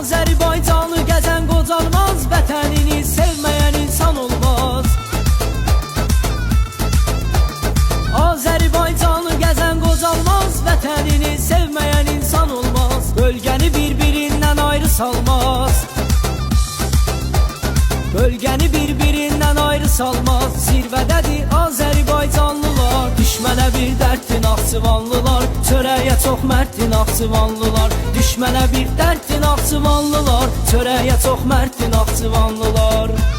Azərbaycanı gəzən qocalmaz, vətənini sevməyən insan olmaz. Azərbaycanı gəzən qocalmaz, vətənini sevməyən insan olmaz. Bölgəni bir-birindən ayrı salmaz. Bölgəni bir-birindən ayrı salmaz. Zirvədədir Azərbaycanlılar, düşmənə bir dərddir Naxçıvanlılar. Çörəyə çox mərddir Naxçıvanlılar, düşmənə bir dərddir Naxçıvanlılar. Çörəyə çox mərddir Naxçıvanlılar.